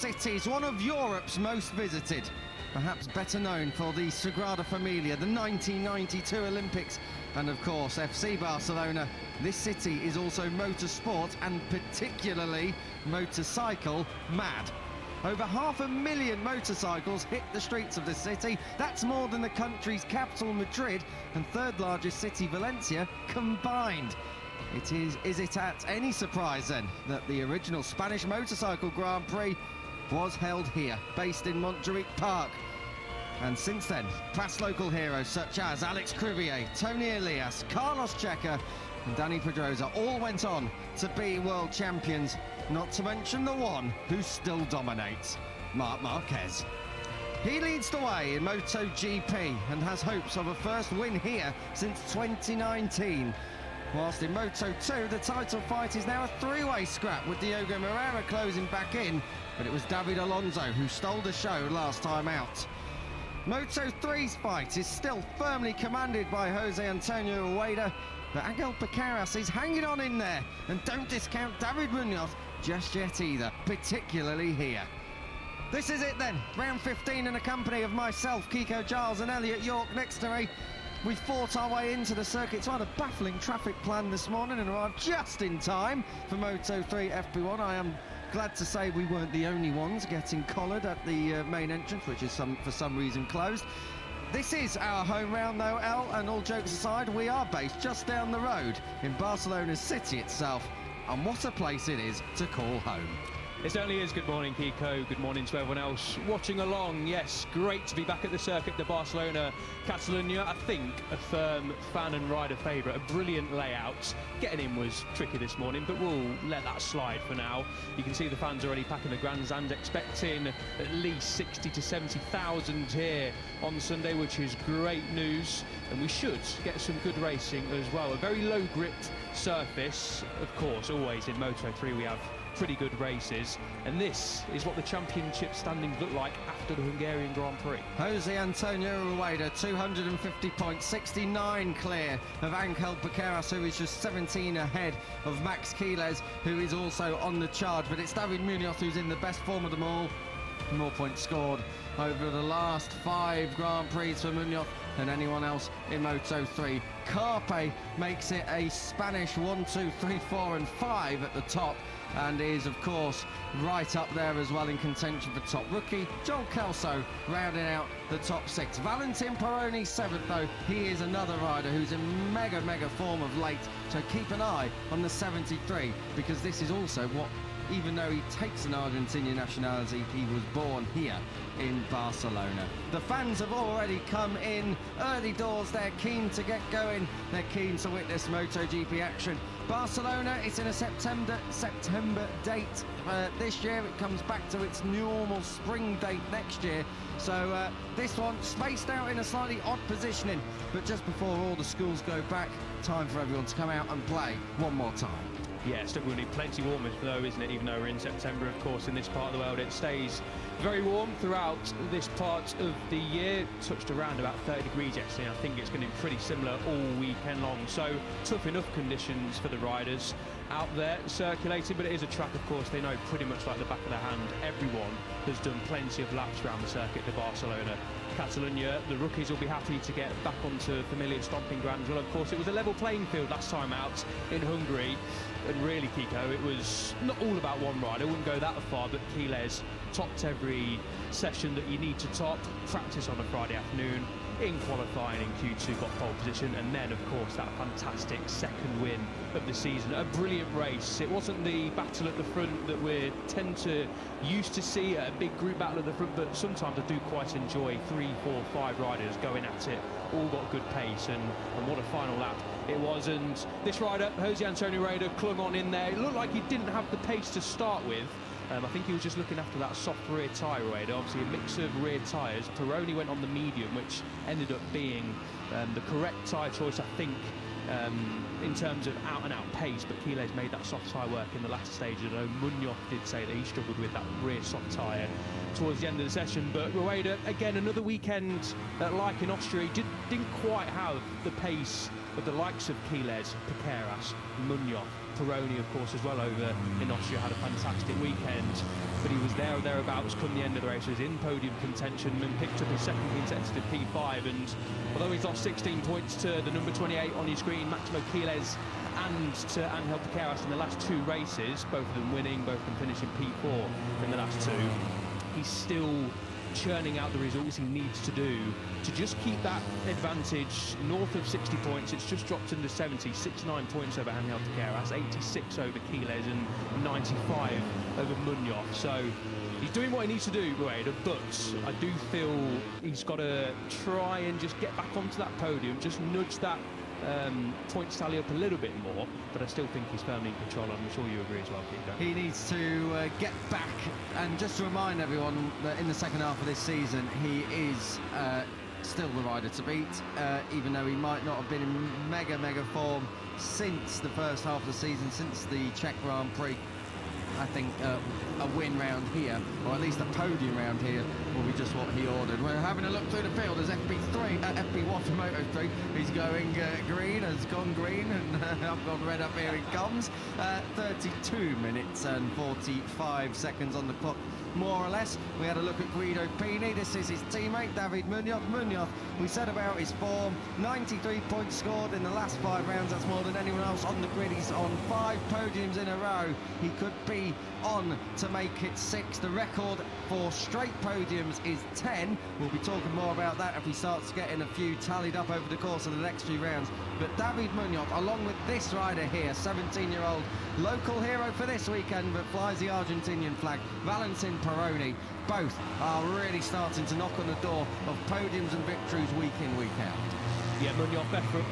Cities, one of Europe's most visited, perhaps better known for the Sagrada Familia, the 1992 Olympics, and of course FC Barcelona. This city is also motorsport and particularly motorcycle mad. Over 500,000 motorcycles hit the streets of the city. That's more than the country's capital, Madrid, and third largest city, Valencia, combined. Is it at any surprise then that the original Spanish motorcycle Grand Prix was held here, based in Montjuic Park? And since then, past local heroes such as Alex Crivier, Tony Elias, Carlos Checa and Danny Pedrosa all went on to be world champions, not to mention the one who still dominates, Marc Marquez. He leads the way in MotoGP and has hopes of a first win here since 2019. Whilst in Moto2, the title fight is now a three-way scrap with Diogo Moreira closing back in, but it was David Alonso who stole the show last time out. Moto3's fight is still firmly commanded by Jose Antonio Rueda, but Angel Piqueras is hanging on in there, and don't discount David Munoz just yet either, particularly here. This is it then, round 15 in a company of myself, Kiko Giles and Elliot York next to me. We fought our way into the circuit to had a baffling traffic plan this morning and arrived just in time for Moto3 FP1. I am glad to say we weren't the only ones getting collared at the main entrance, which is for some reason closed. This is our home round though, El, and all jokes aside, we are based just down the road in Barcelona's city itself, and what a place it is to call home. It certainly is. Good morning, Kiko. Good morning to everyone else watching along. Yes, great to be back at the circuit, the Barcelona-Catalunya. I think a firm fan and rider favourite, a brilliant layout. Getting in was tricky this morning, but we'll let that slide for now. You can see the fans already packing the grandstand, expecting at least 60 to 70,000 here on Sunday, which is great news. And we should get some good racing as well. A very low grip surface, of course, always in Moto3 we have pretty good races, and this is what the championship standings look like after the Hungarian Grand Prix. Jose Antonio Rueda, 250 points, 69 clear of Angel Piqueras, who is just 17 ahead of Max Quiles, who is also on the charge, but it's David Munoz who's in the best form of them all. More points scored over the last 5 Grand Prix for Munoz than anyone else in Moto3. Carpe makes it a Spanish 1, 2, 3, 4 and 5 at the top, and is of course right up there as well in contention for top rookie. Joel Kelso rounding out the top 6. Valentin Peroni 7th though. He is another rider who's in mega form of late, so keep an eye on the 73, because this is also what, even though he takes an Argentinian nationality, he was born here in Barcelona. The fans have already come in early doors. They're keen to get going. They're keen to witness MotoGP action. Barcelona, it's in a September date this year. It comes back to its normal spring date next year. So this one spaced out in a slightly odd positioning, but just before all the schools go back, time for everyone to come out and play one more time. Yeah, still going to need plenty warmer though, isn't it? Even though we're in September, of course, in this part of the world, it stays very warm throughout this part of the year. Touched around about 30 degrees yesterday. I think it's going to be pretty similar all weekend long. So tough enough conditions for the riders out there circulating, but it is a track, of course, they know pretty much like the back of their hand. Everyone has done plenty of laps around the circuit, the Barcelona-Catalunya. The rookies will be happy to get back onto familiar stomping grounds. Well, of course, it was a level playing field last time out in Hungary. And really, Kiko, it was not all about one rider. I wouldn't go that far, but Quiles topped every session that you need to top. Practice on a Friday afternoon. In qualifying in Q2, got pole position, and then, of course, that fantastic second win of the season. A brilliant race. It wasn't the battle at the front that we tend to used to see, a big group battle at the front, but sometimes I do quite enjoy 3, 4, 5 riders going at it. All got good pace, and what a final lap it was. And this rider, Jose Antonio Rueda, clung on in there. It looked like he didn't have the pace to start with. I think he was just looking after that soft rear tyre, Rueda. Obviously a mix of rear tyres. Peroni went on the medium, which ended up being the correct tyre choice, I think, in terms of out-and-out pace, but Quiles made that soft tyre work in the latter stages. I know Munoz did say that he struggled with that rear soft tyre towards the end of the session, but Rueda, again, another weekend, like in Austria, he didn't quite have the pace of the likes of Quiles, Piqueras, Munoz, Peroni, of course, as well over in Austria, had a fantastic weekend. But he was there or thereabouts come the end of the race. He was in podium contention and picked up his second consecutive P5. And although he's lost 16 points to the number 28 on your screen, Maximo Quiles, and to Angel Piqueras in the last two races, both of them winning, both of them finishing P4 in the last two, he's still churning out the results he needs to do to just keep that advantage north of 60 points. It's just dropped under 70, 69 points over Angel Piqueras, 86 over Quiles and 95 over Munoz. So he's doing what he needs to do, Rueda, but I do feel he's got to try and just get back onto that podium, just nudge that points tally up a little bit more, but I still think he's firmly in control. I'm sure you agree as well, Kiko. He needs to get back, and just to remind everyone that in the second half of this season he is still the rider to beat, even though he might not have been in mega form since the first half of the season, since the Czech Grand Prix. I think a win round here, or at least a podium round here, will be just what he ordered. We're having a look through the field as FP1 for Moto3. He's going green, has gone green, and I've gone red up here. He comes. 32 minutes and 45 seconds on the clock, more or less. We had a look at Guido Pini. This is his teammate, David Munoz. We said about his form, 93 points scored in the last 5 rounds. That's more than anyone else on the grid. He's on 5 podiums in a row. He could be on to make it 6. The record for straight podiums is 10. We'll be talking more about that if he starts getting a few tallied up over the course of the next few rounds. But David Munoz, along with this rider here, 17-year-old local hero for this weekend, but flies the Argentinian flag, Valentin Peroni, both are really starting to knock on the door of podiums and victories week in, week out. Yeah, Munoz,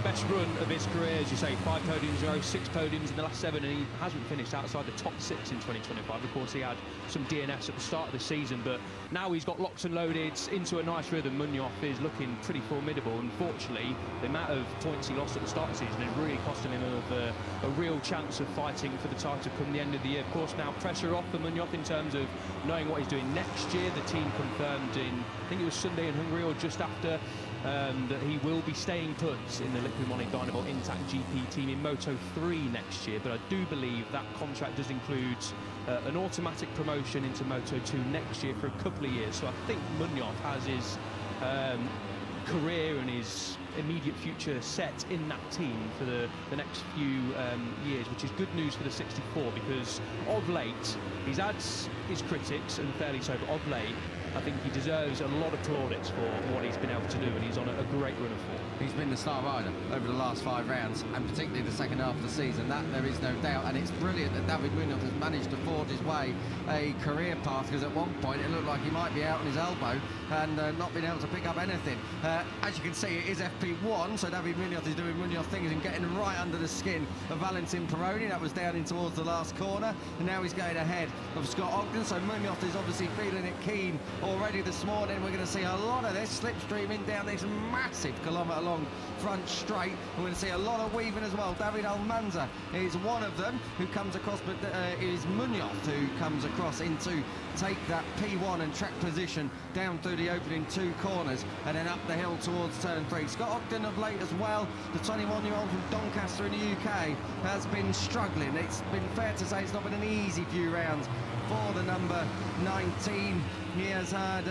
best run of his career, as you say, 5 podiums in a row, 6 podiums in the last 7, and he hasn't finished outside the top 6 in 2025. Of course, he had some DNFs at the start of the season, but now he's got locked and loaded into a nice rhythm. Munoz is looking pretty formidable. Unfortunately, the amount of points he lost at the start of the season is really costing him a real chance of fighting for the title come the end of the year. Of course, now pressure off for Munoz in terms of knowing what he's doing next year. The team confirmed in, I think it was Sunday in Hungary or just after, that he will be staying put in the Liqui Dynamo Intact GP team in Moto3 next year. But I do believe that contract does include an automatic promotion into Moto2 next year for a couple of years. So I think Munoz has his career and his immediate future set in that team for the next few years, which is good news for the 64, because of late he's had his critics, and fairly so, but of late I think he deserves a lot of plaudits for what he's been able to do, and he's on a great run of form. He's been the star rider over the last 5 rounds, and particularly the second half of the season. That there is no doubt, and it's brilliant that David Munoz has managed to forge his way a career path, because at one point it looked like he might be out on his elbow and not being able to pick up anything. As you can see, it is FP1, so David Munoz is doing Munoz things and getting right under the skin of Valentin Peroni. That was down in towards the last corner, and now he's going ahead of Scott Ogden, so Munoz is obviously feeling it keen already this morning. We're going to see a lot of this slipstreaming down this massive kilometre-long front straight. We're going to see a lot of weaving as well. David Almanza is one of them who comes across, but it is Munoz who comes across in to take that P1 and track position down through the opening 2 corners and then up the hill towards turn 3. Scott Ogden of late as well, the 21-year-old from Doncaster in the UK, has been struggling. It's been fair to say it's not been an easy few rounds for the number 19. He has had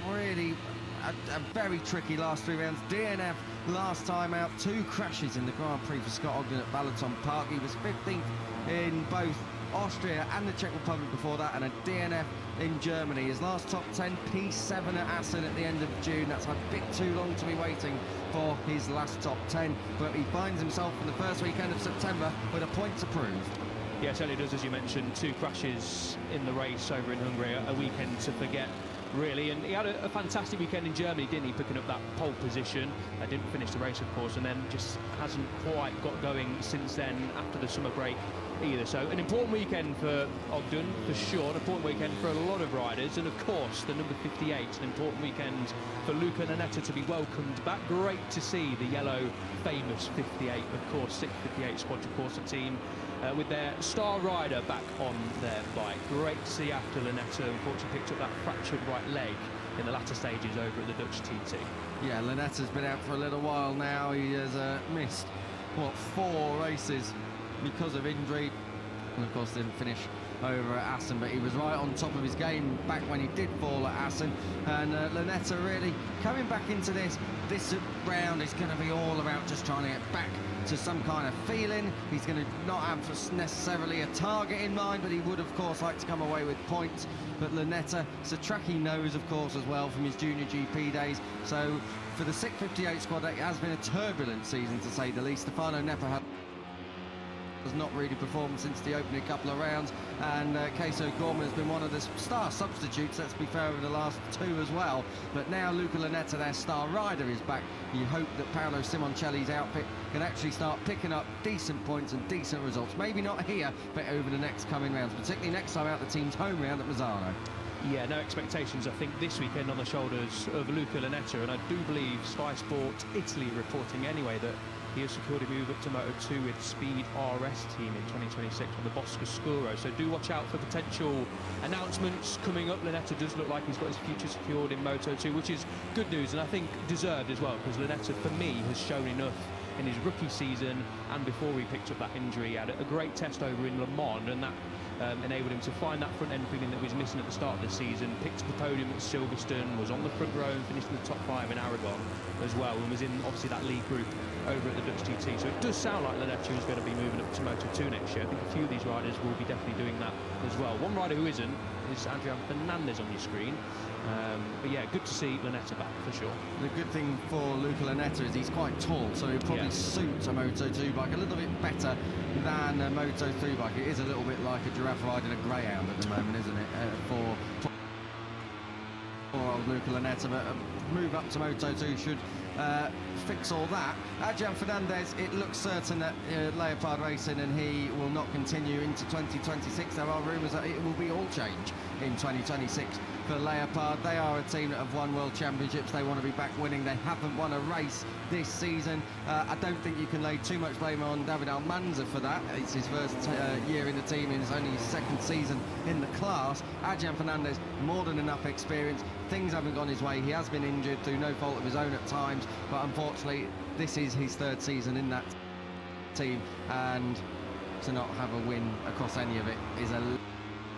really a very tricky last 3 rounds. DNF last time out, 2 crashes in the Grand Prix for Scott Ogden at Balaton Park. He was 15th in both Austria and the Czech Republic before that, and a DNF in Germany. His last top 10, P7 at Assen at the end of June. That's a bit too long to be waiting for his last top 10, but he finds himself in the first weekend of September with a point to prove. Yeah, certainly does, as you mentioned. 2 crashes in the race over in Hungary, a weekend to forget, really. And he had a fantastic weekend in Germany, didn't he, picking up that pole position. Didn't finish the race, of course, and then just hasn't quite got going since then after the summer break either. So an important weekend for Ogden, for sure, an important weekend for a lot of riders, and of course the number 58, an important weekend for Luca Nanetta to be welcomed back. Great to see the yellow famous 58, of course, 658 Squadra Corsa team with their star rider back on their bike. Great to see after Lanetta unfortunately picked up that fractured right leg in the latter stages over at the Dutch TT. Yeah, Lanetta's been out for a little while now. He has missed, what, 4 races because of injury, and of course didn't finish over at Assen, but he was right on top of his game back when he did fall at Assen. And Lunetta really coming back into this round is going to be all about just trying to get back to some kind of feeling. He's going to not have necessarily a target in mind, but he would of course like to come away with points. But Lunetta, it's a track he knows of course as well from his junior GP days. So for the 658 squad, it has been a turbulent season to say the least. Stefano Neppa has not really performed since the opening couple of rounds, and Keso Gorman has been one of the star substitutes, let's be fair, over the last two as well. But now Luca Lunetta, their star rider, is back. You hope that Paolo Simoncelli's outfit can actually start picking up decent points and decent results. Maybe not here, but over the next coming rounds, particularly next time out the team's home round at Mazzano. Yeah, no expectations, I think, this weekend on the shoulders of Luca Lunetta, and I do believe Sky Sport Italy reporting anyway that he has secured a move up to Moto2 with Speed RS team in 2026 on the Boscoscuro. So do watch out for potential announcements coming up. Lunetta does look like he's got his future secured in Moto2, which is good news, and I think deserved as well, because Lunetta, for me, has shown enough in his rookie season and before he picked up that injury. He had a great test over in Le Mans, and that enabled him to find that front end feeling that he was missing at the start of the season. Picked the podium at Silverstone, was on the front row and finished in the top 5 in Aragon as well, and was in obviously that lead group over at the Dutch TT. So it does sound like Lunetta is going to be moving up to Moto2 next year. I think a few of these riders will be definitely doing that as well. One rider who isn't is Adrian Fernandez on your screen. But yeah, good to see Lunetta back for sure. The good thing for Luca Lunetta is he's quite tall, so he'll probably suit a Moto2 bike a little bit better than a Moto3 bike. It is a little bit like a giraffe riding a greyhound at the moment, isn't it? For old Luca Lunetta, but a move up to Moto2 should fix all that. Adrian Fernandez, it looks certain that Leopard Racing and he will not continue into 2026. There are rumours that it will be all change in 2026 for Leopard. They are a team that have won World Championships. They want to be back winning. They haven't won a race this season. I don't think you can lay too much blame on David Almanza for that. It's his first year in the team, and it's only his second season in the class. Adrian Fernandez, more than enough experience. Things haven't gone his way. He has been injured through no fault of his own at times, but unfortunately this is his third season in that team, and to not have a win across any of it is a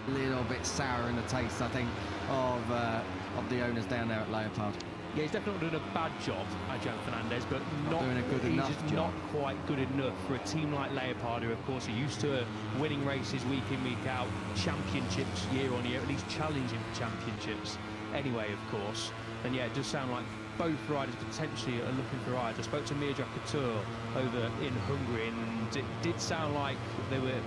little bit sour in the taste, I think, of the owners down there at Leopard. Yeah, he's definitely not done a bad job, Adrian Fernandez, but not doing a good enough job. Not quite good enough for a team like Leopard, who of course are used to winning races week in, week out, championships year on year, at least challenging for championships anyway, of course. And yeah, it does sound like both riders potentially are looking for rides. I spoke to Mirja Couture over in Hungary, and it did sound like they were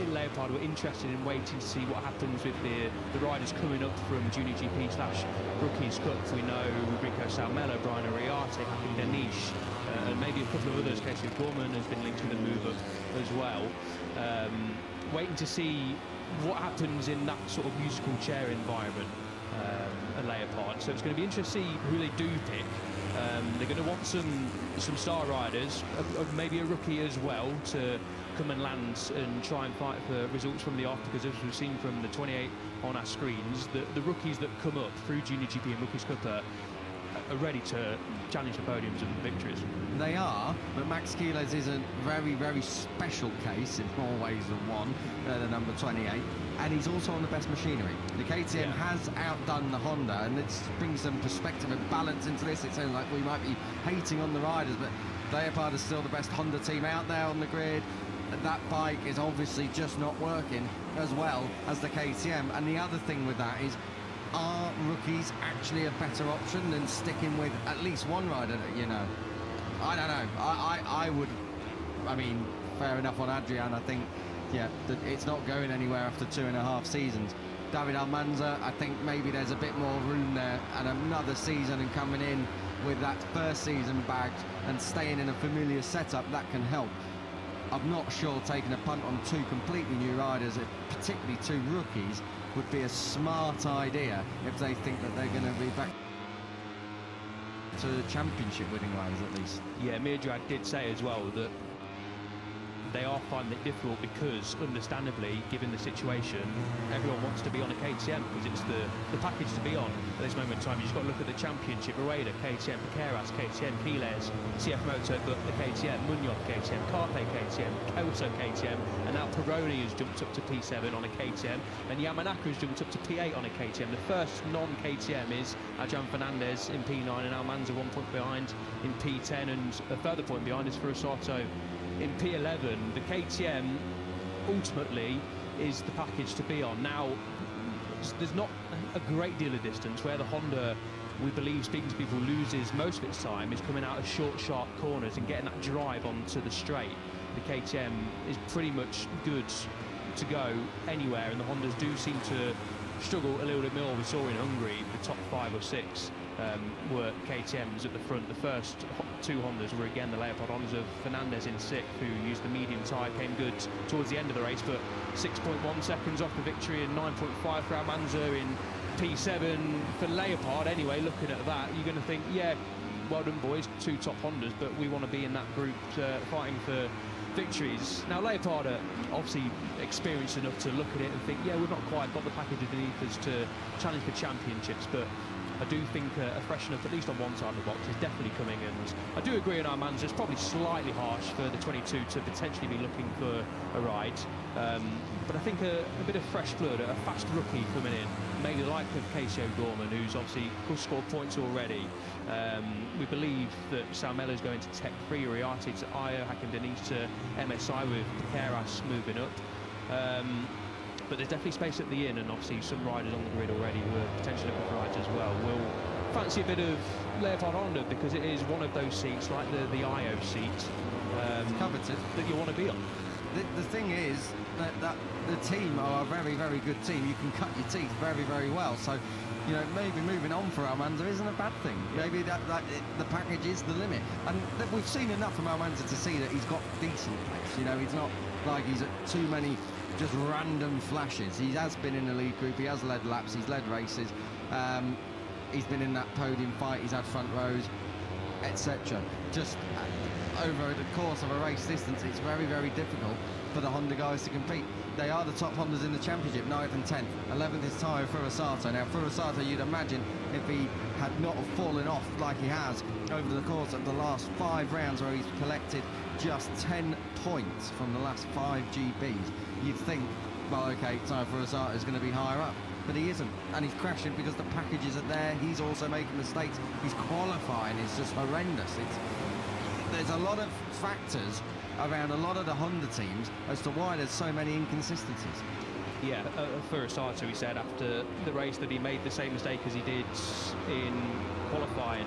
in Leopard were interested in waiting to see what happens with the riders coming up from Junior GP / Rookies Cup. We know Rico Salmela, Brian Ariarte, Hakim Danish, and maybe a couple of others. Casey Gorman has been linked with a move up as well. Waiting to see what happens in that sort of musical chair environment at Leopard. So it's going to be interesting to see who they do pick. They're going to want some star riders, maybe a rookie as well, to come and land and try and fight for results from the off, because as we've seen from the 28 on our screens, the rookies that come up through Junior GP and Rookies Cup are ready to challenge the podiums and victories. They are, but Max Quiles is a very, very special case in more ways than one, the number 28, and he's also on the best machinery. The KTM has outdone the Honda, and it brings some perspective and balance into this. It sounds like we might be hating on the riders, but Leopard is still the best Honda team out there on the grid. That bike is obviously just not working as well as the KTM, and the other thing with that is, are rookies actually a better option than sticking with at least one rider that you know? I don't know. I would, I mean, fair enough on Adrian. I think, yeah, it's not going anywhere after 2.5 seasons. David Almanza, I think maybe there's a bit more room there, and another season and coming in with that first season bagged and staying in a familiar setup, that can help. I'm not sure taking a punt on two completely new riders, particularly two rookies, would be a smart idea if they think that they're going to be back to the championship winning ways at least. Yeah, Mirjad did say as well that they are finding it difficult because, understandably, given the situation, everyone wants to be on a KTM because it's the package to be on at this moment in time. You've just got to look at the championship: Rueda, KTM, Piqueras, KTM, Quiles, CF Moto, but the KTM, Munoz, KTM, Carpe, KTM, Kelso, KTM, and now Peroni has jumped up to P7 on a KTM, and Yamanaka has jumped up to P8 on a KTM. The first non-KTM is Adrian Fernandez in P9, and Almanza 1 point behind in P10, and a further point behind is Furusato in P11. The KTM ultimately is the package to be on. Now, there's not a great deal of distance where the Honda, we believe, speaking to people, loses most of its time is coming out of short, sharp corners and getting that drive onto the straight. The KTM is pretty much good to go anywhere, and the Hondas do seem to struggle a little bit more. We saw in Hungary the top 5 or 6 were KTMs at the front. The first 2 Hondas were again the Leopard Hondas of Fernandez in 6th, who used the medium tyre, came good towards the end of the race, but 6.1 seconds off the victory, and 9.5 for Almanza in P7 for Leopard. Anyway, looking at that, you're going to think, yeah, well done boys, 2 top Hondas, but we want to be in that group fighting for victories. Now, Leopard are obviously experienced enough to look at it and think, yeah, we've not quite got the package underneath us to challenge for championships, but I do think a freshen up, at least on one side of the box, is definitely coming, and I do agree on Almanza. It's probably slightly harsh for the 22 to potentially be looking for a ride, but I think a bit of fresh blood, a fast rookie coming in, maybe the like of Casey O'Gorman, who's obviously scored points already. We believe that Salmela is going to Tech 3, Uriarte to Io, Hakan Deniz to MSI, with Piqueras moving up. But there's definitely space at the inn, and obviously some riders on the grid already who are potentially looking for rides as well. We'll fancy a bit of Leopard Honda because it is one of those seats, like the IO seat, coveted, that you want to be on. The thing is that the team are a very, very good team. You can cut your teeth very, very well. So, you know, maybe moving on for Almanza isn't a bad thing. Yeah. Maybe the package is the limit. And we've seen enough from Almanza to see that he's got decent pace. You know, he's not like he's at too many just random flashes. He has been in the lead group, he has led laps, he's led races, he's been in that podium fight, he's had front rows, etc. Just over the course of a race distance, it's very, very difficult for the Honda guys to compete. They are the top Hondas in the championship, 9th and 10th. 11th is Tayo Furusato. Now, Furusato, you'd imagine, if he had not fallen off like he has over the course of the last 5 rounds, where he's collected just 10 points from the last 5 GPs, you'd think, well, okay, Tayo Furusato is going to be higher up. But he isn't, and he's crashing because the packages are there. He's also making mistakes. His qualifying is just horrendous. There's a lot of factors around a lot of the Honda teams as to why there's so many inconsistencies. Yeah, Furusato, he said after the race that he made the same mistake as he did in qualifying,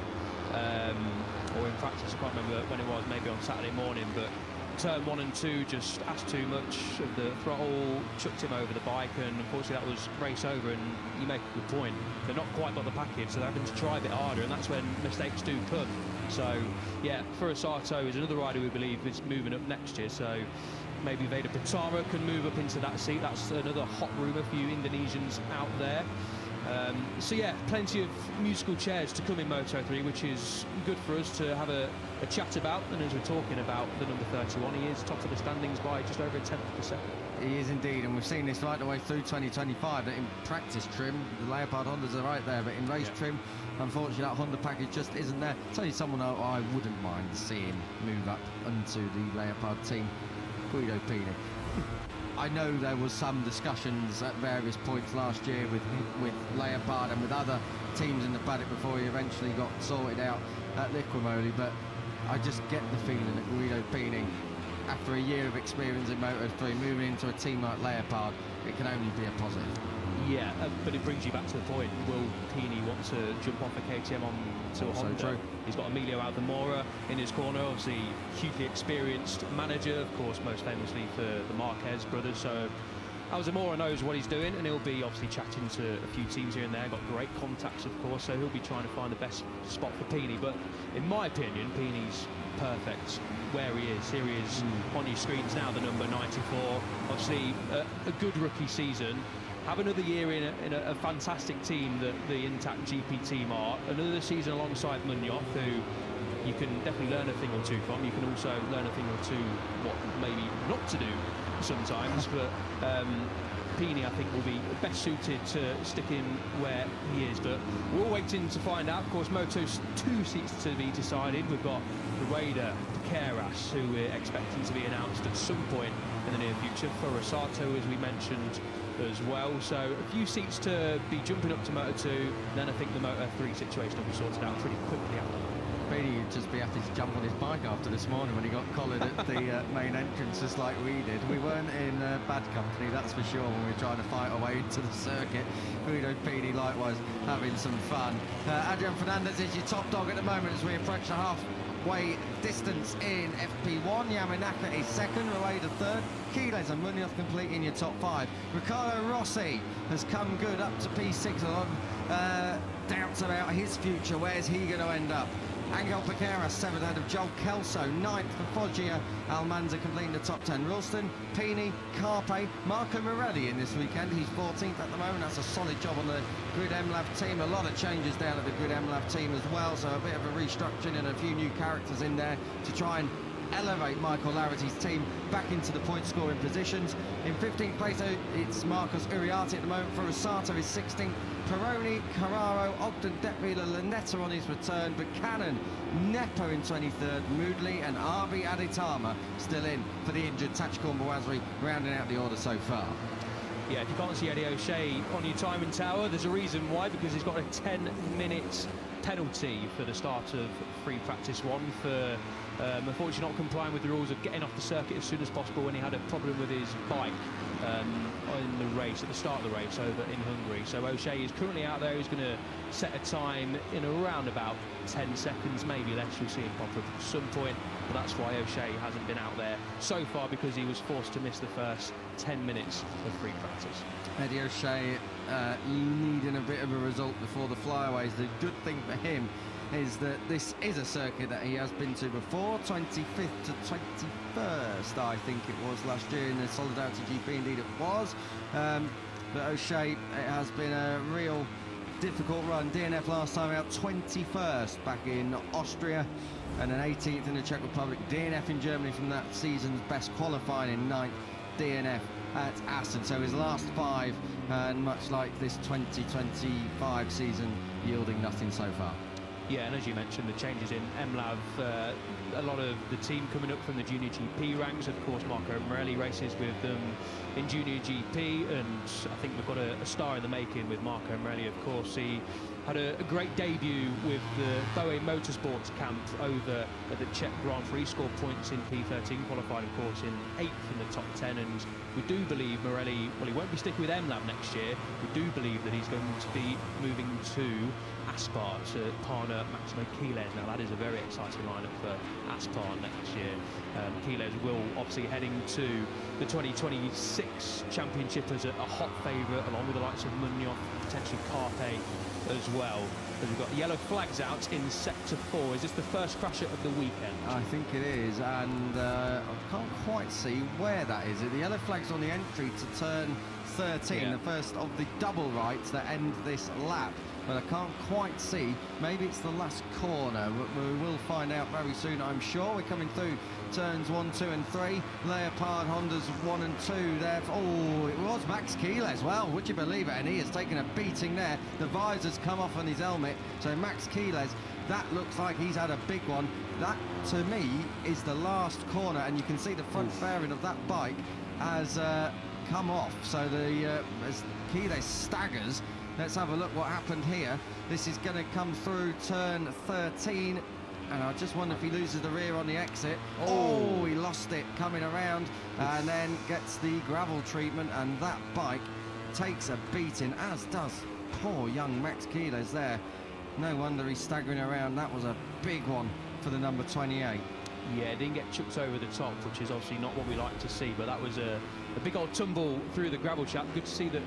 or in practice, I can't remember when it was, maybe on Saturday morning, but turn 1 and 2 just asked too much of the throttle, chucked him over the bike, and unfortunately that was race over. And you make a good point, they're not quite got the package, so they're having to try a bit harder, and that's when mistakes do come. So yeah, Furusato is another rider we believe is moving up next year, so maybe Veda Pitara can move up into that seat. That's another hot rumour for you Indonesians out there. So yeah, plenty of musical chairs to come in Moto3, which is good for us to have a chat about. And as we're talking about the number 31, he is top of the standings by just over a 10th of a second. He is indeed, and we've seen this right the way through 2025, that in practice trim, the Leopard Hondas are right there, but in race trim, unfortunately, that Honda package just isn't there. I'll tell you someone I wouldn't mind seeing move up onto the Leopard team, Guido Pini. I know there was some discussions at various points last year with Leopard and with other teams in the paddock before he eventually got sorted out at Liquimoli, but I just get the feeling that Guido Pini, after a year of experience in Moto3, moving into a team like Leopard, it can only be a positive. Yeah, but it brings you back to the point, will Pini want to jump off a KTM on to a Honda? True. He's got Emilio Aldemora in his corner, obviously hugely experienced manager, of course most famously for the Marquez brothers, so Aldemora knows what he's doing, and he'll be obviously chatting to a few teams here and there, got great contacts of course, so he'll be trying to find the best spot for Pini. But in my opinion, Pini's perfect where he is. Here he is on your screens now, the number 94, obviously a good rookie season. Have another year in a fantastic team that the Intact GP team are. Another season alongside Munoz, who you can definitely learn a thing or two from. You can also learn a thing or two what maybe not to do sometimes, but Pini, I think, will be best suited to sticking where he is, but we're all waiting to find out. Of course, Moto's 2 seats to be decided. We've got Rueda, Keras, who we're expecting to be announced at some point in the near future, for Rosato, as we mentioned as well. So a few seats to be jumping up to Moto2, then I think the Moto3 situation will be sorted out pretty quickly after that. Really, you'd just be happy to jump on his bike after this morning when he got collared at the main entrance, just like we did. We weren't in bad company, that's for sure, when we were trying to fight our way into the circuit. Guido Pini likewise having some fun. Adrian Fernandez is your top dog at the moment as we approach the halfway distance in FP1. Yamanaka is second, Rueda third, Quiles and Munoz completing your top 5. Riccardo Rossi has come good up to P6. A lot of doubts about his future. Where's he going to end up? Angel Piqueras, 7th ahead of Joel Kelso, 9th for Foggia. Almanza completing the top 10. Ralston, Pini, Carpe, Marco Morelli in this weekend. He's 14th at the moment. That's a solid job on the Grid MLAV team. A lot of changes down at the Grid MLAV team as well, so a bit of a restructuring and a few new characters in there to try and elevate Michael Larrity's team back into the point scoring positions. In 15th place, it's Marcos Uriarte at the moment. For Rosato is 16th. Peroni, Carraro, Ogden, Detweiler, Lanetta on his return, Buchanan, Nepo in 23rd, Moodley and RB Aditama still in for the injured Tachikor Mawazri, rounding out the order so far. Yeah, if you can't see Eddie O'Shea on your timing tower, there's a reason why, because he's got a 10-minute penalty for the start of free practice 1 for unfortunately not complying with the rules of getting off the circuit as soon as possible when he had a problem with his bike in the race, at the start of the race over in Hungary. So O'Shea is currently out there. He's going to set a time in around about 10 seconds, maybe less. You'll see him pop up at some point, but that's why O'Shea hasn't been out there so far, because he was forced to miss the first 10 minutes of free practice. Eddie O'Shea needing a bit of a result before the flyaways. The good thing for him is that this is a circuit that he has been to before. 25th to 21st, I think it was last year in the Solidarity GP. Indeed it was. But O'Shea, it has been a real difficult run. DNF last time out, 21st back in Austria, and an 18th in the Czech Republic. DNF in Germany from that season's best, qualifying in 9th. DNF at Aston. So his last 5, and much like this 2025 season, yielding nothing so far. Yeah, and as you mentioned, the changes in MLAV, a lot of the team coming up from the Junior GP ranks. Of course, Marco Morelli races with them in Junior GP, and I think we've got a star in the making with Marco Morelli. Of course, he had a great debut with the Boe Motorsports camp over at the Czech Grand Prix. Scored points in P13, qualified, of course, in 8th in the top 10. And we do believe Morelli, well, he won't be sticking with MLAV next year. We do believe that he's going to be moving to Aspar, to Parna Maximo Quiles. Now that is a very exciting lineup for Aspar next year. Quiles will obviously heading to the 2026 championship as a hot favourite, along with the likes of Munoz, potentially Carpe as well. But we've got yellow flags out in sector 4. Is this the first crasher of the weekend? I think it is, and I can't quite see where that is. The yellow flag's on the entry to turn 13, the first of the double rights that end this lap. But I can't quite see. Maybe it's the last corner. We will find out very soon, I'm sure. We're coming through turns 1, 2 and 3. Leopard Hondas 1 and 2 there. Oh, it was Max Quiles. Well, would you believe it? And he has taken a beating there. The visor's come off on his helmet. So Max Quiles, that looks like he's had a big one. That, to me, is the last corner. And you can see the front fairing of that bike has come off. So as Quiles staggers, let's have a look what happened here. This is going to come through turn 13. And I just wonder if he loses the rear on the exit. Oh, he lost it coming around, and then gets the gravel treatment, and that bike takes a beating, as does poor young Max Quiles there. No wonder he's staggering around. That was a big one for the number 28. Yeah, didn't get chucked over the top, which is obviously not what we like to see, but that was a big old tumble through the gravel trap. Good to see that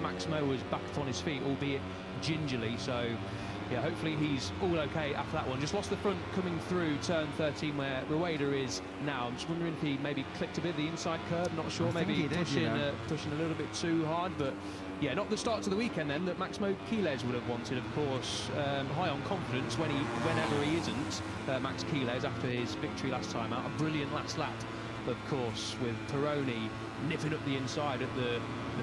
Maximo was back on his feet, albeit gingerly. So yeah, hopefully he's all okay after that one. Just lost the front coming through turn 13 where Rueda is now. I'm just wondering if he maybe clipped a bit of the inside curb, not sure, maybe pushing a little bit too hard. But yeah, not the start to the weekend then that Maximo Quiles would have wanted, of course. High on confidence whenever he isn't, Max Quiles, after his victory last time out. A brilliant last lap, of course, with Peroni nipping up the inside at the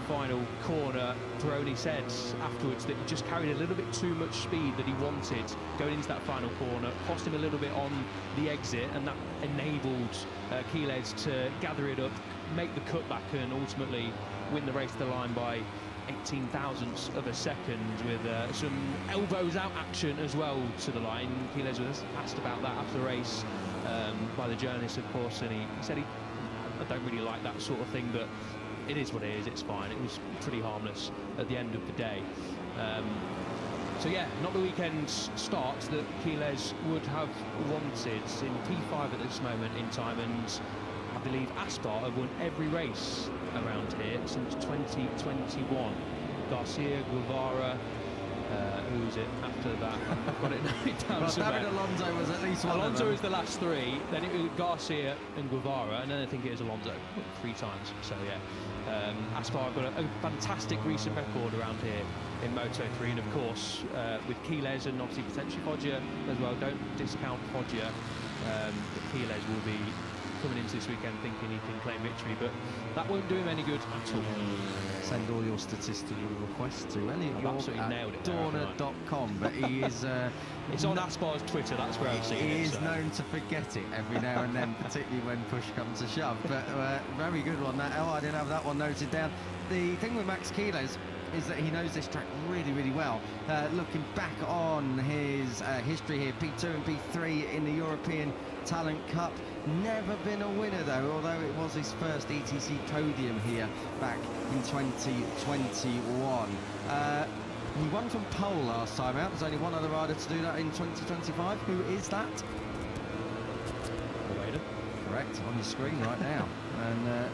final corner. Peroni said afterwards that he just carried a little bit too much speed that he wanted going into that final corner, cost him a little bit on the exit, and that enabled Quiles to gather it up, make the cutback, and ultimately win the race to the line by 18 thousandths of a second, with some elbows out action as well to the line. Quiles was asked about that after the race by the journalist, of course, and he said I don't really like that sort of thing, but it is what it is, it's fine. It was pretty harmless at the end of the day. So yeah, not the weekend start that Quiles would have wanted in P5 at this moment in time, and I believe Aspar have won every race around here since 2021. Garcia, Guevara, who's it after that? I've got it down well, somewhere. David Alonso was at least one Alonso of them. is the last three, then it was Garcia and Guevara, and then I think it is Alonso 3 times. So yeah, Aspar have got a fantastic recent record around here in Moto3, and of course with Quiles and obviously potentially Foggia as well. Don't discount Foggia, but Quiles will be coming into this weekend thinking he can claim victory, but that won't do him any good at all. Send all your statistical requests to Elliot York at Dorner.com, but he is... it's on Aspar's Twitter, that's where I've seen it. He is known to forget it every now and then, particularly when push comes to shove, but very good one that. Oh, I didn't have that one noted down. The thing with Max Quiles is that he knows this track really, really well. Looking back on his history here, P2 and P3 in the European Talent Cup. Never been a winner though, although it was his first ETC podium here back in 2021. He won from pole last time out. There's only one other rider to do that in 2025. Who is that? Rueda. Correct, on your screen right now. And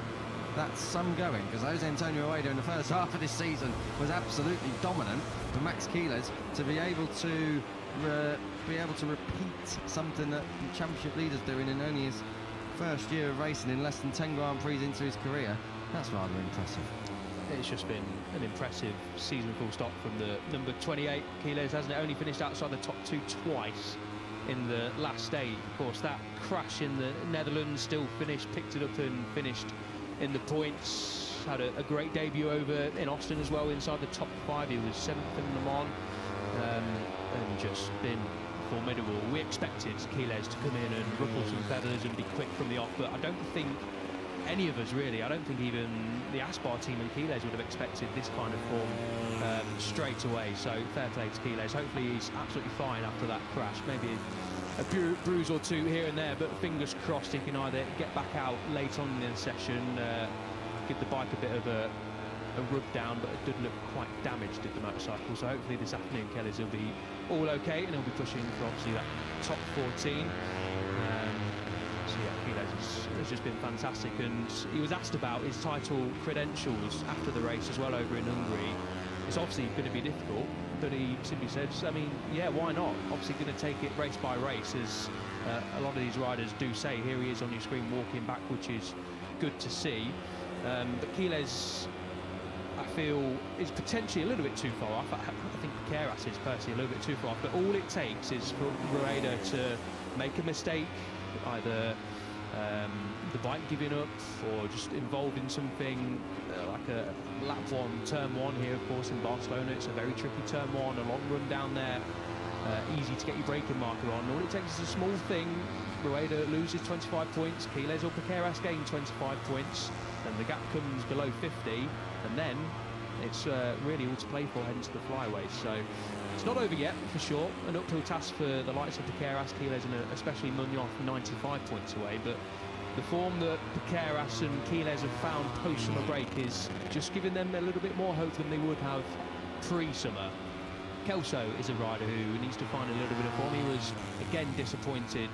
that's some going, because Jose Antonio Rueda in the first half of this season was absolutely dominant. For Max Quiles to be able to repeat something that the championship leader's doing in only his first year of racing, in less than 10 Grand Prix into his career, that's rather impressive. It's just been an impressive season full stop from the number 28 Quiles, hasn't it? Only finished outside the top 2 twice in the last 8. Of course, that crash in the Netherlands, still picked it up and finished in the points. Had a great debut over in Austin as well, inside the top 5. He was 7th in Le Mans, and just been formidable. We expected Quiles to come in and ruffle some feathers and be quick from the off, but I don't think any of us really, I don't think even the Aspar team and Quiles would have expected this kind of form straight away. So fair play to Quiles. Hopefully he's absolutely fine after that crash. Maybe a bruise or two here and there, but fingers crossed he can either get back out late on in the session, give the bike a bit of a rub down, but it did look quite damaged at the motorcycle. So hopefully this afternoon Quiles will be all okay, and he'll be pushing for obviously that top 14. So yeah, Quiles has just been fantastic, and he was asked about his title credentials after the race as well over in Hungary. It's obviously going to be difficult, but he simply said, I mean, yeah, why not? Obviously going to take it race by race, as a lot of these riders do say. Here he is on your screen walking back, which is good to see. But Quiles, I feel, is potentially a little bit too far off. I think Keras is personally a little bit too far off, but all it takes is for Rueda to make a mistake, either the bike giving up or just involved in something like a lap 1, turn 1 here, of course, in Barcelona. It's a very tricky turn 1, a long run down there, easy to get your braking marker on. All it takes is a small thing. Rueda loses 25 points, Quiles or Keras gain 25 points, and the gap comes below 50, and then it's really all to play for heading to the flyaways. So it's not over yet, for sure. An uphill task for the likes of Keras, Quiles, and especially Munoz, 95 points away. But the form that Keras and Quiles have found post-summer break is just giving them a little bit more hope than they would have pre-summer. Kelso is a rider who needs to find a little bit of form. He was again disappointed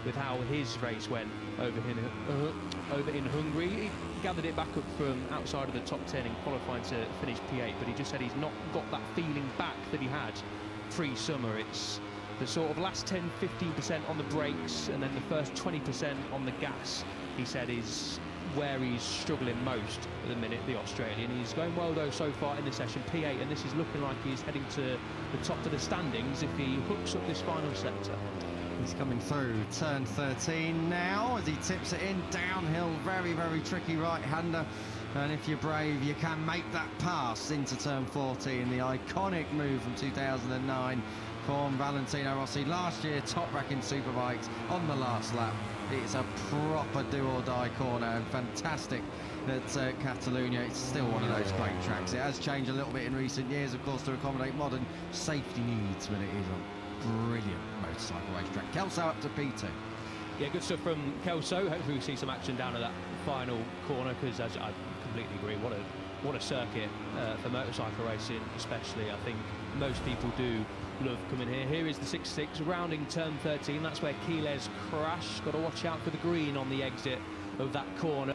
with how his race went over in Hungary. He gathered it back up from outside of the top 10 in qualifying to finish P8, but he just said he's not got that feeling back that he had pre-summer. It's the sort of last 10-15% on the brakes and then the first 20% on the gas, he said, is where he's struggling most at the minute, the Australian. He's going well though so far in the session, P8, and this is looking like he's heading to the top of the standings if he hooks up this final sector. He's coming through turn 13 now as he tips it in downhill, very, very tricky right-hander. And if you're brave, you can make that pass into turn 14, the iconic move from 2009 from Valentino Rossi. Last year, top-racking Superbikes on the last lap. It's a proper do-or-die corner, and fantastic that Catalunya. It's still one of those great tracks. It has changed a little bit in recent years, of course, to accommodate modern safety needs, but it is a brilliant motorcycle racetrack. Kelso up to P2. Yeah, good stuff from Kelso. Hopefully we'll see some action down at that final corner, because as I completely agree, what a circuit for motorcycle racing especially. I think most people do love coming here. Here is the 6.6 rounding turn 13. That's where Quiles crashed. Got to watch out for the green on the exit of that corner.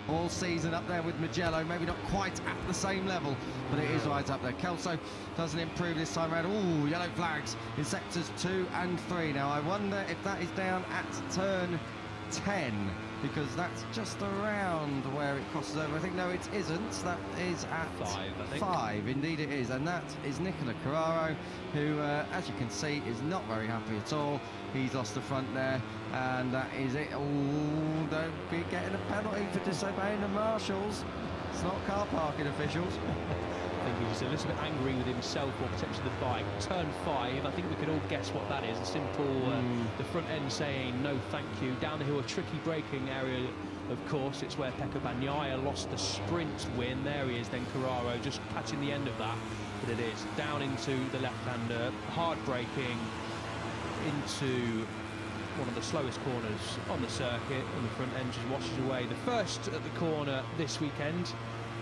All season up there with Mugello, maybe not quite at the same level, but it is right up there. Kelso doesn't improve this time around. Ooh, yellow flags in sectors 2 and 3. Now I wonder if that is down at turn 10, because that's just around where it crosses over. I think, no, it isn't. That is at 5, I think. 5, indeed it is. And that is Nicola Carraro, who, as you can see, is not very happy at all. He's lost the front there, and that is it. Oh, don't be getting a penalty for disobeying the marshals. It's not car parking officials. I think he's a little bit angry with himself or potentially the bike. Turn 5, I think we can all guess what that is. A simple, the front end saying no thank you. Down the hill, a tricky braking area, of course. It's where Pecco Bagnaia lost the sprint win. There he is, then Carraro just catching the end of that. But it is down into the left-hander, hard braking into one of the slowest corners on the circuit, and the front end just washes away. The first at the corner this weekend.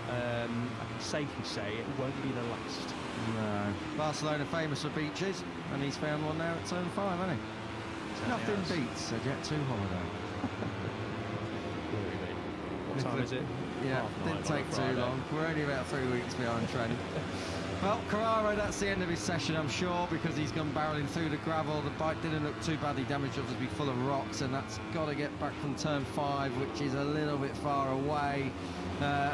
I can safely say it won't be the last. No. Barcelona famous for beaches, and he's found one now at turn 5, hasn't he? Nothing beats a Jet 2 holiday. What time is it? Yeah, didn't take too long. We're only about 3 weeks behind training. Well, Carraro, that's the end of his session, I'm sure, because he's gone barrelling through the gravel. The bike didn't look too badly damaged, obviously full of rocks, and that's got to get back from turn 5, which is a little bit far away.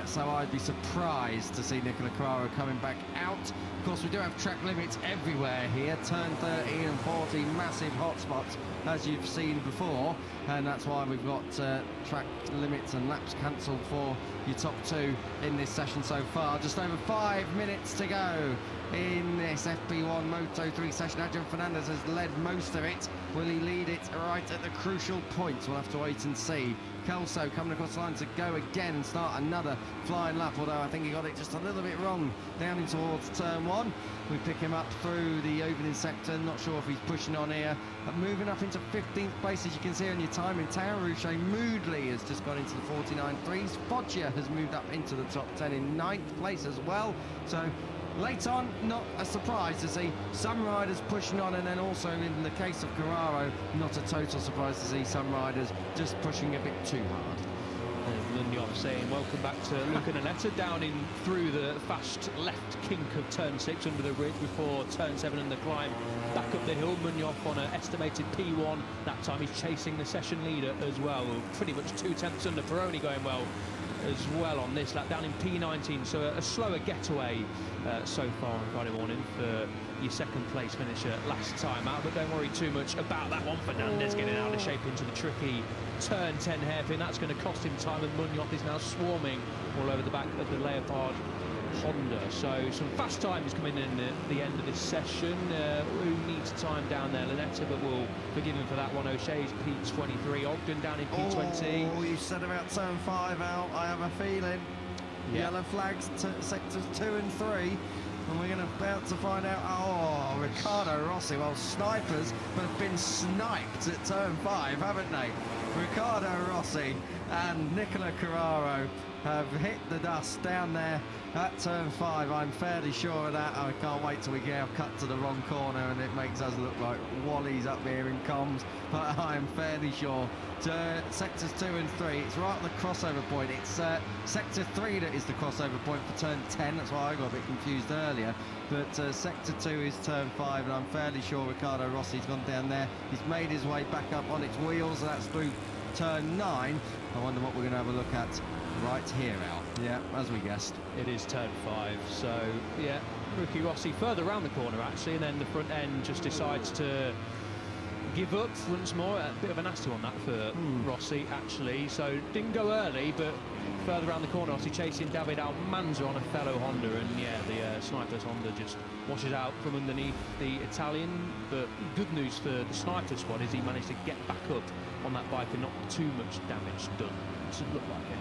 So I'd be surprised to see Nicola Carraro coming back out. Of course, we do have track limits everywhere here. Turn 13 and 14, massive hotspots, as you've seen before. And that's why we've got track limits and laps cancelled for your top 2 in this session so far. Just over 5 minutes to go in this FP1 Moto3 session. Adrian Fernandez has led most of it. Will he lead it right at the crucial points? We'll have to wait and see. Kelso coming across the line to go again and start another flying lap, although I think he got it just a little bit wrong down in towards turn 1. We pick him up through the opening sector, not sure if he's pushing on here. But moving up into 15th place, as you can see on your time in town. Rouchet Moodley has just gone into the 49.3s. Foggia has moved up into the top 10 in 9th place as well. So Late on, not a surprise to see some riders pushing on, and then also in the case of Carraro, not a total surprise to see some riders just pushing a bit too hard. Munoz saying welcome back to Luca Nanetta, down in through the fast left kink of turn 6 under the ridge before turn 7 and the climb back up the hill. Munoz on an estimated P1. That time he's chasing the session leader as well. Pretty much 2/10 under. Peroni going well as well on this lap, down in P19, so a slower getaway so far on Friday morning for your second place finisher last time out. But don't worry too much about that one. Fernandez getting out of shape into the tricky turn 10 hairpin. That's going to cost him time, and Munoz is now swarming all over the back of the Leopard Honda. So some fast times coming in at the end of this session. Who needs time down there? Lanetta, but we'll forgive him for that one. O'Shea's P23, Ogden down in P20. Oh, you said about turn 5 out, I have a feeling. Yeah. Yellow flags to sectors 2 and 3. And we're about to find out, oh, Riccardo Rossi, well, snipers have been sniped at turn 5, haven't they? Riccardo Rossi and Nicola Carraro have hit the dust down there at turn 5. I'm fairly sure of that. I can't wait till we get our cut to the wrong corner and it makes us look like Wally's up here in comms, but I'm fairly sure. To sectors 2 and 3, it's right at the crossover point. It's sector 3 that is the crossover point for turn 10. That's why I got a bit confused earlier. But sector 2 is turn 5, and I'm fairly sure Riccardo Rossi's gone down there. He's made his way back up on its wheels, and that's through turn 9. I wonder what we're going to have a look at right here, Al. Yeah, as we guessed. It is turn 5, so yeah, Ricky Rossi further around the corner actually, and then the front end just decides to give up once more. A bit of a nasty one that for Rossi actually, so didn't go early, but further around the corner Rossi chasing David Almanza on a fellow Honda, and yeah, the Snipers Honda just washes out from underneath the Italian. But good news for the Sniper squad is he managed to get back up on that bike and not too much damage done. It doesn't look like any.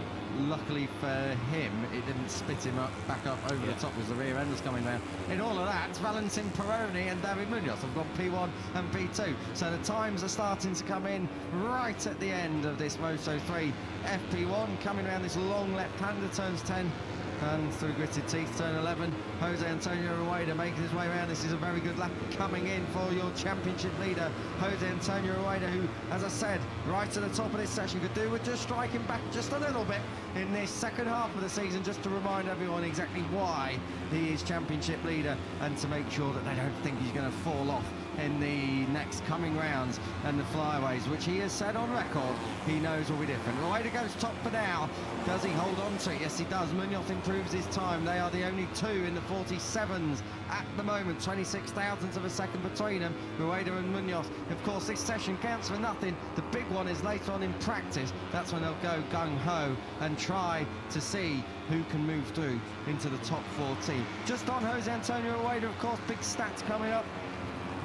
Luckily for him, it didn't spit him back up over the top as the rear end was coming down. In all of that, Valentin Peroni and David Munoz have got P1 and P2. So the times are starting to come in right at the end of this Moto3 FP1, coming around this long left-hander, turns 10 and through gritted teeth, turn 11. Jose Antonio Rueda making his way around. This is a very good lap coming in for your championship leader, Jose Antonio Rueda, who, as I said, right at the top of this session, could do with just striking back just a little bit in this second half of the season, just to remind everyone exactly why he is championship leader and to make sure that they don't think he's going to fall off in the next coming rounds and the flyaways, which he has said on record he knows will be different. Rueda goes top for now. Does he hold on to it? Yes, he does. Munoz improves his time. They are the only two in the 47s at the moment. 26 thousandths of a second between them, Rueda and Munoz. Of course, this session counts for nothing. The big one is later on in practice. That's when they'll go gung-ho and try to see who can move through into the top 14. Just on Jose Antonio Rueda, of course, big stats coming up.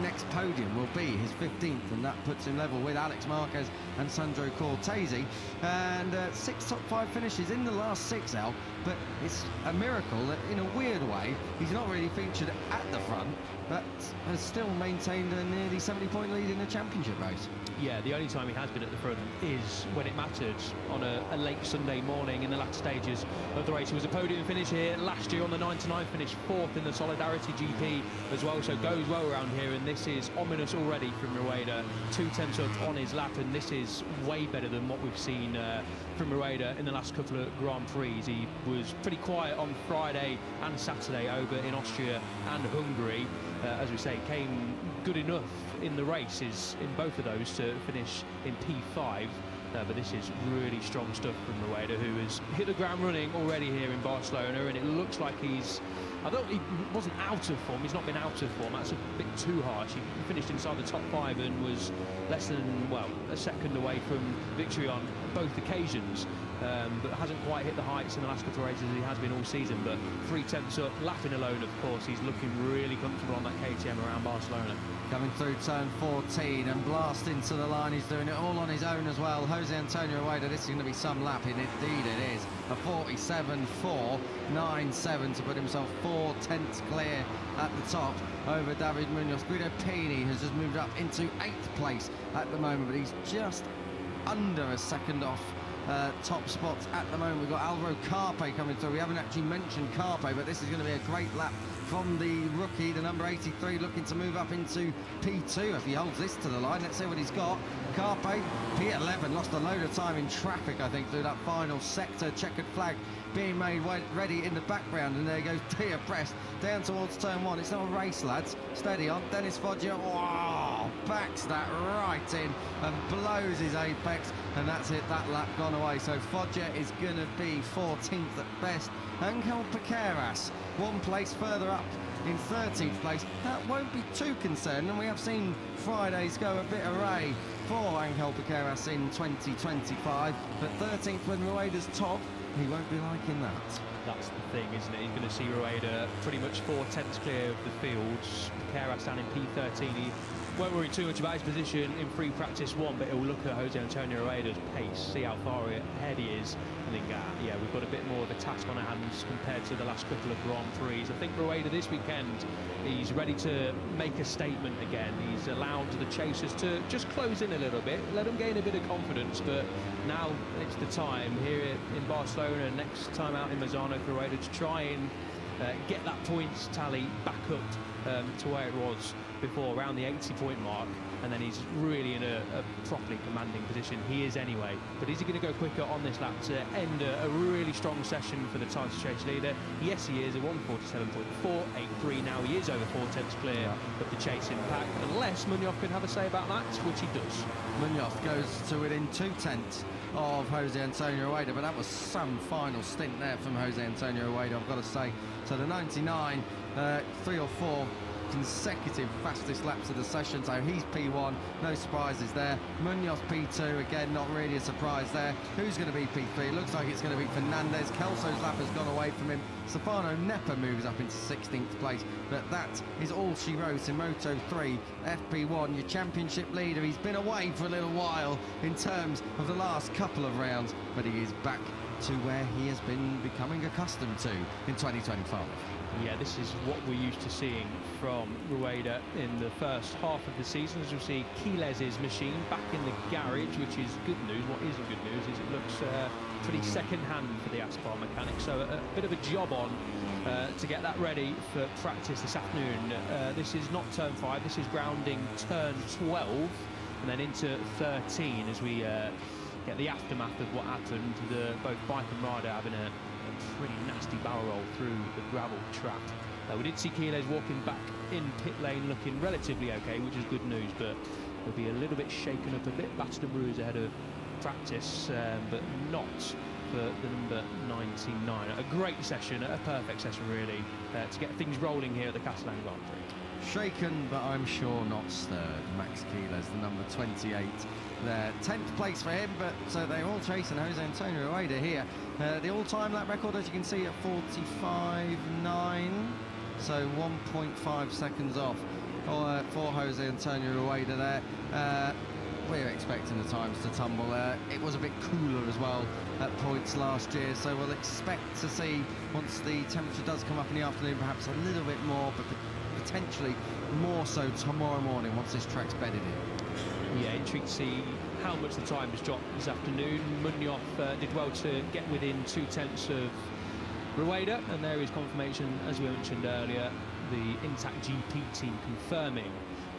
Next podium will be his 15th, and that puts him level with Alex Marquez and Sandro Cortese. And 6 top 5 finishes in the last 6, Al. But it's a miracle that, in a weird way, he's not really featured at the front, but has still maintained a nearly 70-point lead in the championship race. Yeah, the only time he has been at the front is when it mattered on a late Sunday morning in the latter stages of the race. He was a podium finish here last year on the 99, finished 4th in the Solidarity GP as well, so goes well around here. And this is ominous already from Rueda, 2/10 up on his lap, and this is way better than what we've seen from Rueda in the last couple of Grand Prix. He was pretty quiet on Friday and Saturday over in Austria and Hungary. As we say, came good enough in the races in both of those to finish in P5. But this is really strong stuff from Rueda, who has hit the ground running already here in Barcelona, and it looks like he's... I thought he wasn't out of form. He's not been out of form. That's a bit too harsh. He finished inside the top 5 and was less than, well, a second away from victory on both occasions. But hasn't quite hit the heights in the last couple of races as he has been all season. But 3/10 up, lapping alone, of course. He's looking really comfortable on that KTM around Barcelona. Coming through turn 14 and blasting to the line. He's doing it all on his own as well. Jose Antonio Rueda, this is going to be some lap, and indeed it is. A 47.497 to put himself 4/10 clear at the top over David Munoz. Guido Pini has just moved up into 8th place at the moment, but he's just under a second off top spots at the moment. We've got Alvaro Carpe coming through. We haven't actually mentioned Carpe, but this is going to be a great lap from the rookie, the number 83, looking to move up into P2 if he holds this to the line. Let's see what he's got. Carpe, P11, lost a load of time in traffic, I think, through that final sector. Checkered flag being made ready in the background, and there goes Dia Press down towards turn 1. It's not a race, lads. Steady on. Dennis Foggia, wow, backs that right in and blows his apex, and that's it, that lap gone away. So Foggia is going to be 14th at best. Angel Piqueras, one place further up in 13th place. That won't be too concerned, and we have seen Fridays go a bit array for Angel Piqueras in 2025, but 13th when Rueda's top, he won't be liking that. That's the thing, isn't it? He's going to see Rueda pretty much 4/10 clear of the fields. Piqueras down in P13. He won't worry too much about his position in free practice 1, but he'll look at Jose Antonio Rueda's pace, see how far ahead he is, and think, yeah, we've got a bit more of a task on our hands compared to the last couple of Grand Prix. I think Rueda this weekend, he's ready to make a statement again. He's allowed the chasers to just close in a little bit, let them gain a bit of confidence, but now it's the time here in Barcelona, next time out in Misano for Rueda to try and get that points tally back up to where it was before, around the 80-point mark, and then he's really in a properly commanding position. He is anyway, but is he going to go quicker on this lap to end a really strong session for the time to chase leader? Yes, he is, a 1:47.483. Now he is over 4/10 clear of the chasing pack, unless Munoz can have a say about that, which he does. Munoz goes to within 2/10 of Jose Antonio Rueda, but that was some final stint there from Jose Antonio Rueda, I've got to say. So the 99, 3 or 4 consecutive fastest laps of the session, so he's P1, no surprises there. Munoz P2, again, not really a surprise there. Who's going to be P3? It looks like it's going to be Fernandez. Kelso's lap has gone away from him. Stefano Nepa moves up into 16th place, but that is all she wrote in Moto3. FP1, your championship leader. He's been away for a little while in terms of the last couple of rounds, but he is back to where he has been becoming accustomed to in 2025. Yeah, this is what we're used to seeing from Rueda in the first half of the season. As you'll see, Quiles's machine back in the garage, which is good news. What isn't good news is it looks pretty second-hand for the Aspar mechanic, so a bit of a job on to get that ready for practice this afternoon. This is not turn 5, this is grounding turn 12, and then into 13 as we get the aftermath of what happened. Both bike and rider having a pretty nasty barrel roll through the gravel trap. We did see Quiles walking back in pit lane looking relatively okay, which is good news, but he'll be a little bit shaken up, a bit battered and bruised ahead of practice, but not for the number 99. A great session, a perfect session really, to get things rolling here at the Catalan Grand Prix. Shaken, but I'm sure not stirred. Max Quiles, the number 28 there. 10th place for him, but so they're all chasing Jose Antonio Rueda here. The all-time lap record, as you can see, at 45.9, so 1.5 seconds off for Jose Antonio Rueda there. We're expecting the times to tumble. It was a bit cooler as well at points last year, so we'll expect to see, once the temperature does come up in the afternoon, perhaps a little bit more, but potentially more so tomorrow morning once this track's bedded in. Yeah, intrigued to see how much the time has dropped this afternoon. Munoz did well to get within 2/10 of Rueda, and there is confirmation, as we mentioned earlier, the Intact GP team confirming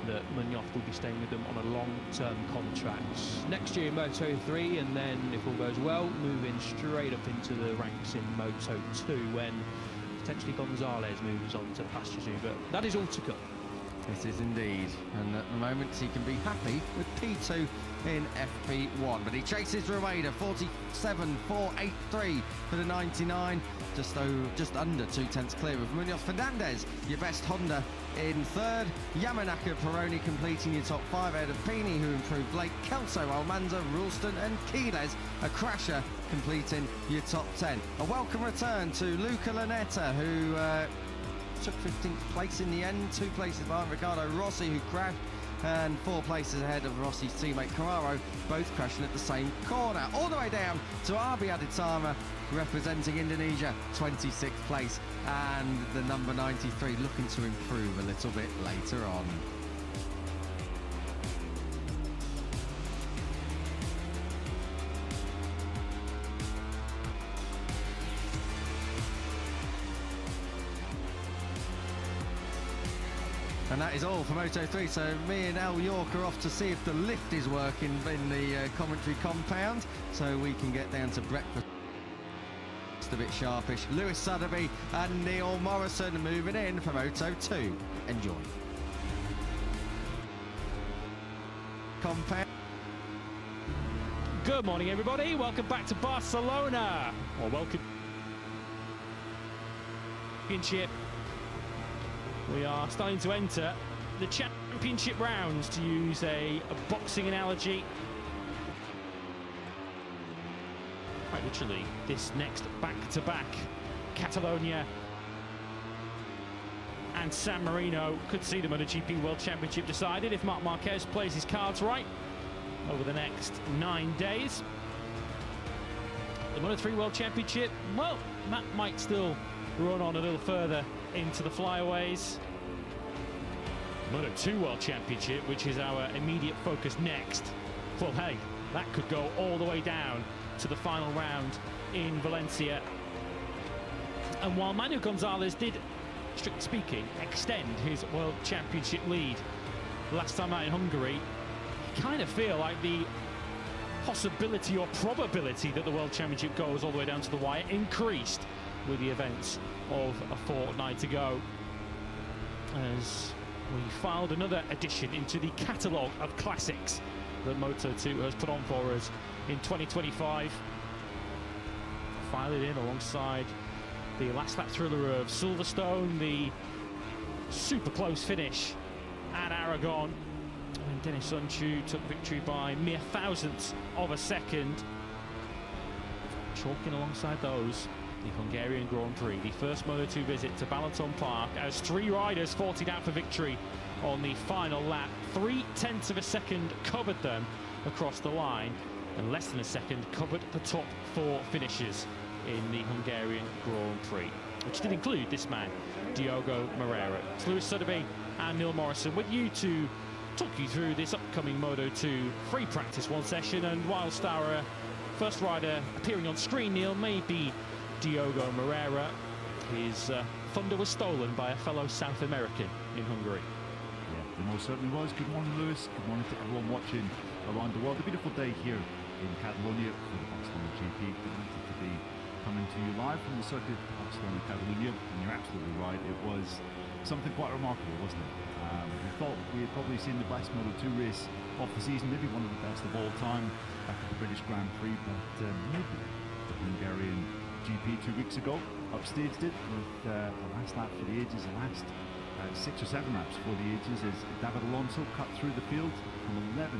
that Munoz will be staying with them on a long-term contract next year in Moto3, and then, if all goes well, moving straight up into the ranks in Moto2 when potentially Gonzalez moves on to pastures. But that is all to come. It is indeed, and at the moment he can be happy with P2 in FP1, but he chases Rueda. 47.483 for the 99, just under 2/10 clear of Munoz. Fernandez, your best Honda, in third. Yamanaka Peroni completing your top 5 ahead of Pini, who improved late. Kelso, Almanza, Ralston and Quiles, a crasher, completing your top 10. A welcome return to Luca Lanetta, who took 15th place in the end, 2 places behind Ricardo Rossi, who crashed, and 4 places ahead of Rossi's teammate Carraro, both crashing at the same corner. All the way down to Arbi Aditama, representing Indonesia, 26th place, and the number 93 looking to improve a little bit later on. And that is all for Moto3. So me and Al York are off to see if the lift is working in the commentary compound, so we can get down to breakfast a bit sharpish. Lewis Sotheby and Neil Morrison moving in for Moto2. Enjoy. Compound. Good morning, everybody. Welcome back to Barcelona. Or welcome. Championship. We are starting to enter the championship rounds, to use a boxing analogy. Quite literally, this next back-to-back Catalonia and San Marino could see the MotoGP World Championship decided if Marc Marquez plays his cards right over the next 9 days. The Moto3 World Championship, well, that might still run on a little further into the flyaways. Moto2 World Championship, which is our immediate focus next, well, hey, that could go all the way down to the final round in Valencia. And while Manu Gonzalez did, strictly speaking, extend his World Championship lead last time out in Hungary, you kind of feel like the possibility or probability that the World Championship goes all the way down to the wire increased with the events of a fortnight ago, as we filed another addition into the catalogue of classics that Moto2 has put on for us in 2025. File it in alongside the last lap thriller of Silverstone, the super close finish at Aragon, and Dennis Unchu took victory by mere thousandths of a second. Chalking alongside those, the Hungarian Grand Prix, the first Moto2 visit to Balaton Park, as three riders fought it out for victory on the final lap. 0.3 of a second covered them across the line, and less than a second covered the top four finishers in the Hungarian Grand Prix, which did include this man, Diogo Moreira. It's Lewis Sotheby and Neil Morrison with you to talk you through this upcoming Moto2 free practice one session. And whilst our first rider appearing on screen, Neil, may be Diogo Moreira, his thunder was stolen by a fellow South American in Hungary. Yeah, it most certainly was. Good morning, Lewis. Good morning to everyone watching around the world. A beautiful day here in Catalonia for the Barcelona-GP. Delighted to be coming to you live from the circuit of Barcelona-Catalunya. And you're absolutely right, it was something quite remarkable, wasn't it? We thought we had probably seen the best Moto2 race of the season, maybe one of the best of all time, back at the British Grand Prix, but maybe the Hungarian GP 2 weeks ago upstaged it with the last lap for the ages, the last 6 or 7 laps for the ages, as David Alonso cut through the field from 11